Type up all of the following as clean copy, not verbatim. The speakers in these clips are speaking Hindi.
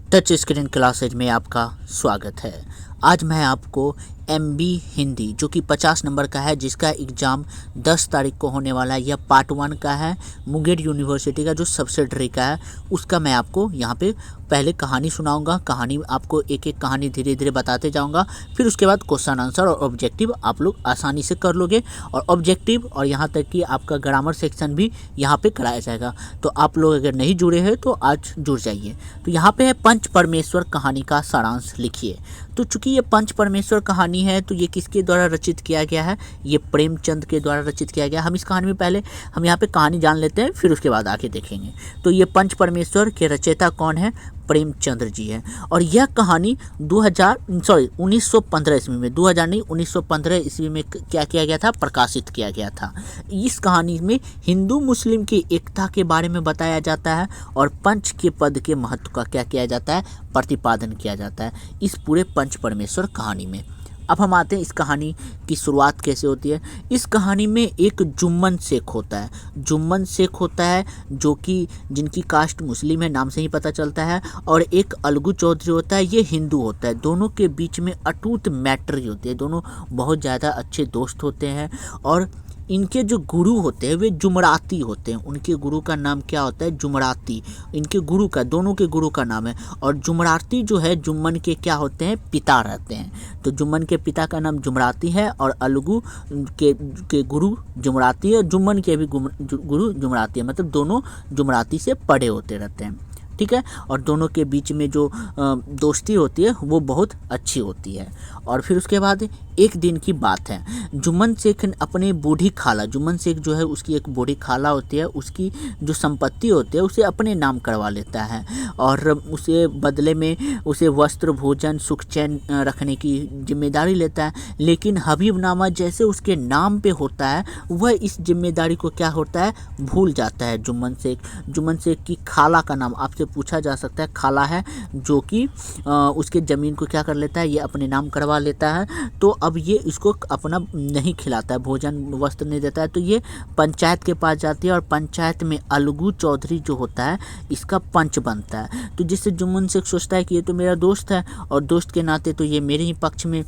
टच स्क्रीन क्लासेज में आपका स्वागत है। आज मैं आपको एमबी हिंदी जो कि 50 नंबर का है, जिसका एग्ज़ाम 10 तारीख को होने वाला है। यह पार्ट 1 का है, मुंगेर यूनिवर्सिटी का जो सब्सिडरी का है उसका मैं आपको यहाँ पे पहले कहानी सुनाऊंगा। कहानी आपको एक एक कहानी धीरे धीरे बताते जाऊंगा, फिर उसके बाद क्वेश्चन आंसर और ऑब्जेक्टिव आप लोग आसानी से कर लोगे। और ऑब्जेक्टिव और यहाँ तक कि आपका ग्रामर सेक्शन भी यहाँ पे कराया जाएगा। तो आप लोग अगर नहीं जुड़े हैं तो आज जुड़ जाइए। तो यहाँ पे है पंच परमेश्वर कहानी का सारांश लिखिए। तो चूंकि ये पंच परमेश्वर कहानी है तो ये किसके द्वारा रचित किया गया है? ये प्रेमचंद के द्वारा रचित किया गया। हम इस कहानी में पहले हम यहाँ पे कहानी जान लेते हैं, फिर उसके बाद आके देखेंगे। तो ये पंच परमेश्वर के रचयिता कौन है? प्रेमचंद्र जी है। और यह कहानी 1915 ईस्वी में, 2000 नहीं 1915 ईस्वी में क्या किया गया था? प्रकाशित किया गया था। इस कहानी में हिंदू मुस्लिम की एकता के बारे में बताया जाता है और पंच के पद के महत्व का क्या किया जाता है? प्रतिपादन किया जाता है इस पूरे पंच परमेश्वर कहानी में। अब हम आते हैं इस कहानी की शुरुआत कैसे होती है। इस कहानी में एक जुम्मन शेख होता है। जुम्मन शेख होता है जो कि जिनकी कास्ट मुस्लिम है, नाम से ही पता चलता है। और एक अलगू चौधरी होता है, ये हिंदू होता है। दोनों के बीच में अटूट मैत्री होती है, दोनों बहुत ज़्यादा अच्छे दोस्त होते हैं। और इनके जो गुरु होते हैं वे जुमराती होते हैं। उनके गुरु का नाम क्या होता है? जुमराती। इनके गुरु का, दोनों के गुरु का नाम है। और जुमराती जो है जुम्मन के क्या होते हैं? पिता रहते हैं। तो जुम्मन के पिता का नाम जुमराती है और अलगू के गुरु जुमराती है और जुम्मन के भी गुरु जुमराती है। मतलब दोनों जुमराती से पढ़े होते रहते हैं, ठीक है। और दोनों के बीच में जो दोस्ती होती है वो बहुत अच्छी होती है। और फिर उसके बाद एक दिन की बात है, जुम्मन शेख अपने बूढ़ी खाला, जुम्मन शेख जो है उसकी एक बूढ़ी खाला होती है, उसकी जो संपत्ति होती है उसे अपने नाम करवा लेता है और उसे बदले में उसे वस्त्र, भोजन, सुख चैन रखने की जिम्मेदारी लेता है। लेकिन हबीबनामा जैसे उसके नाम पे होता है वह इस जिम्मेदारी को क्या होता है? भूल जाता है जुम्मन शेख। जुम्मन शेख की खाला का नाम आपसे पूछा जा सकता है, खाला है जो कि उसके ज़मीन को क्या कर लेता है? ये अपने नाम करवा लेता है। तो अब ये इसको अपना नहीं खिलाता है, भोजन वस्त्र नहीं देता है। तो ये पंचायत के पास जाती है और पंचायत में अलगू चौधरी जो होता है इसका पंच बनता है। तो जिससे जुम्मन शेख सोचता है कि ये तो मेरा दोस्त है और दोस्त के नाते तो ये मेरे ही पक्ष में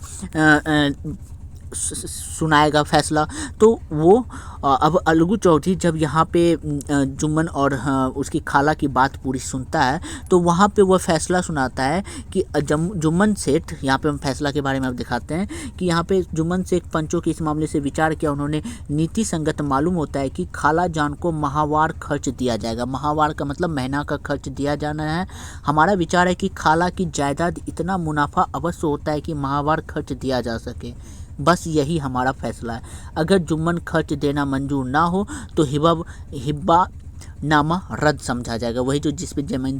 सुनाएगा फैसला। तो वो अब अलगू चौधरी जब यहाँ पे जुम्मन और उसकी खाला की बात पूरी सुनता है तो वहाँ पे वह फैसला सुनाता है कि जुम्मन सेठ, यहाँ पे हम फैसला के बारे में अब दिखाते हैं कि यहाँ पे जुम्मन शेख पंचों के इस मामले से विचार किया। उन्होंने नीति संगत मालूम होता है कि खाला जान को माहवार खर्च दिया जाएगा। माहवार का मतलब महीना का खर्च दिया जाना है। हमारा विचार है कि खाला की जायदाद इतना मुनाफा अवश्य होता है कि माहवार खर्च दिया जा सके। बस यही हमारा फैसला है। अगर जुम्मन खर्च देना मंजूर ना हो तो हिब्बा नामा रद्द समझा जाएगा। वही जो जिस पे जमीन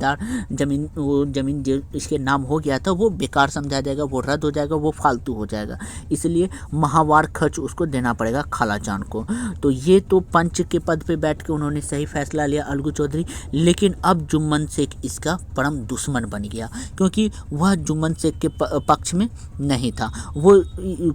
जो इसके नाम हो गया था वो बेकार समझा जाएगा, वो रद्द हो जाएगा, वो फालतू हो जाएगा। इसलिए माहवार खर्च उसको देना पड़ेगा खाला जान को। तो ये तो पंच के पद पे बैठ के उन्होंने सही फैसला लिया अलगू चौधरी। लेकिन अब जुम्मन शेख इसका परम दुश्मन बन गया क्योंकि वह जुम्मन शेख के पक्ष में नहीं था। वो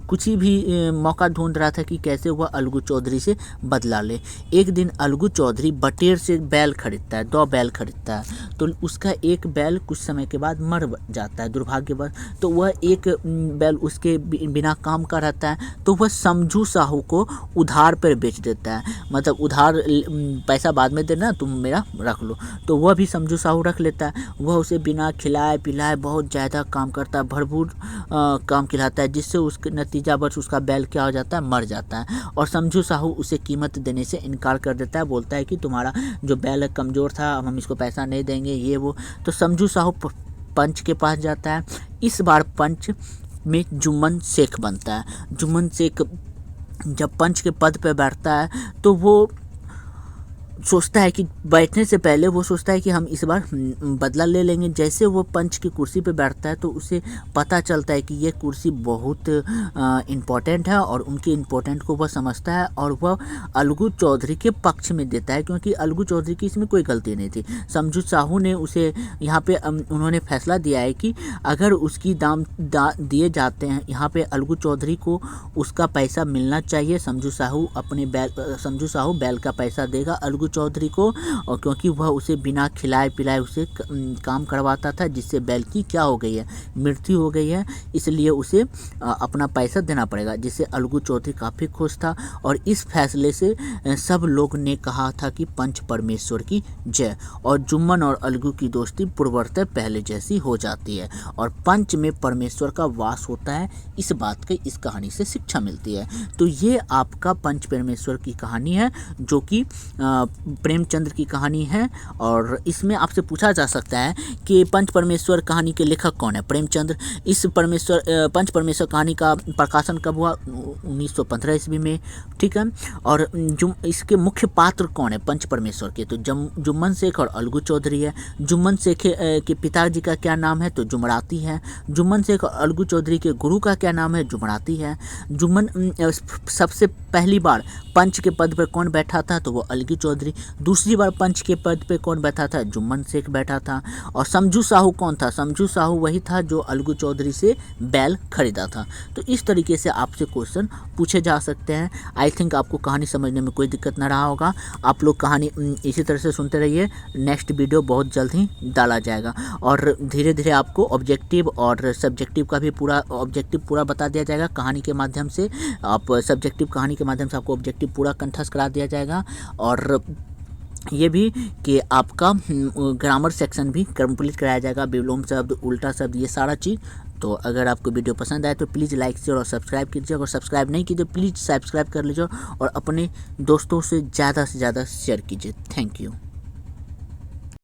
कुछ ही भी मौका ढूंढ रहा था कि कैसे वह अलगू चौधरी से बदला ले। एक दिन अलगू चौधरी बटेर से बैल खरीदता है, 2 बैल खरीदता है। तो उसका एक बैल कुछ समय के बाद मर जाता है दुर्भाग्यवश। तो वह एक बैल उसके बिना काम का रहता है। तो वह समझू साहू को उधार पर बेच देता है। मतलब उधार पैसा बाद में देना, तुम मेरा रख लो। तो वह भी समझू साहू रख लेता है। वह उसे बिना खिलाए पिलाए बहुत ज़्यादा काम करता है, भरपूर काम खिलाता है, जिससे उसके नतीजावश उसका बैल क्या हो जाता है? मर जाता है। और समझू साहू उसे कीमत देने से इनकार कर देता है, बोलता है कि तुम्हारा जो बैल कमज़ोर था, अब हम इसको पैसा नहीं देंगे, ये वो। तो समझू साहू पंच के पास जाता है। इस बार पंच में जुम्मन शेख बनता है। जुम्मन शेख जब पंच के पद पे बैठता है तो वो सोचता है कि बैठने से पहले वो सोचता है कि हम इस बार बदला ले लेंगे। जैसे वो पंच की कुर्सी पे बैठता है तो उसे पता चलता है कि ये कुर्सी बहुत इम्पोर्टेंट है और उनके इम्पोर्टेंट को वह समझता है और वह अलगू चौधरी के पक्ष में देता है क्योंकि अलगू चौधरी की इसमें कोई गलती नहीं थी। समझू साहू ने उसे यहाँ पे उन्होंने फैसला दिया है कि अगर उसकी दाम दिए जाते हैं, यहाँ पे अलगू चौधरी को उसका पैसा मिलना चाहिए। समझू साहू बैल का पैसा देगा, अलगू अलगू चौधरी को, और क्योंकि वह उसे बिना खिलाए पिलाए उसे काम करवाता था, जिससे बैल की क्या हो गई है, मृत्यु हो गई है, इसलिए उसे अपना पैसा देना पड़ेगा, जिससे अलगू चौधरी काफ़ी खुश था। और इस फैसले से सब लोग ने कहा था कि पंच परमेश्वर की जय, और जुम्मन और अलगू की दोस्ती पूर्वतः पहले जैसी हो जाती है, और पंच में परमेश्वर का वास होता है। इस बात की इस कहानी से शिक्षा मिलती है। तो ये आपका पंच परमेश्वर की कहानी है, जो कि प्रेमचंद्र की कहानी है। और इसमें आपसे पूछा जा सकता है कि पंच परमेश्वर कहानी के लेखक कौन है? प्रेमचंद्र। इस पंच परमेश्वर कहानी का प्रकाशन कब हुआ? 1915 ईस्वी में, ठीक है। और इसके मुख्य पात्र कौन है पंच परमेश्वर के? तो जुम्मन शेख और अलगू चौधरी है। जुम्मन शेख के पिताजी का क्या नाम है? तो जुमराती है। जुम्मन शेख और अलगू चौधरी के गुरु का क्या नाम है? जुमराती है। जुम्मन सबसे पहली बार पंच के पद पर कौन बैठा था? तो वो अलगू चौधरी। दूसरी बार पंच के पद पे कौन बैठा था? जुम्मन शेख बैठा था। और समझू साहू कौन था? समझू साहू वही था जो अलगू चौधरी से बैल खरीदा था। तो इस तरीके से आपसे क्वेश्चन पूछे जा सकते हैं। आई थिंक आपको कहानी समझने में कोई दिक्कत ना रहा होगा। आप लोग कहानी इसी तरह से सुनते रहिए। नेक्स्ट वीडियो बहुत जल्द ही डाला जाएगा, और धीरे धीरे आपको ऑब्जेक्टिव और सब्जेक्टिव का भी पूरा बता दिया जाएगा कहानी के माध्यम से। आप सब्जेक्टिव कहानी के माध्यम से आपको ऑब्जेक्टिव पूरा कंठस्थ करा दिया जाएगा, और ये भी कि आपका ग्रामर सेक्शन भी कंप्लीट कराया जाएगा, विलोम शब्द, उल्टा शब्द, ये सारा चीज़। तो अगर आपको वीडियो पसंद आए तो प्लीज़ लाइक शेयर और सब्सक्राइब कीजिए। अगर सब्सक्राइब नहीं कीजिए प्लीज़ सब्सक्राइब कर लीजिए, और अपने दोस्तों से ज़्यादा शेयर कीजिए। Thank you.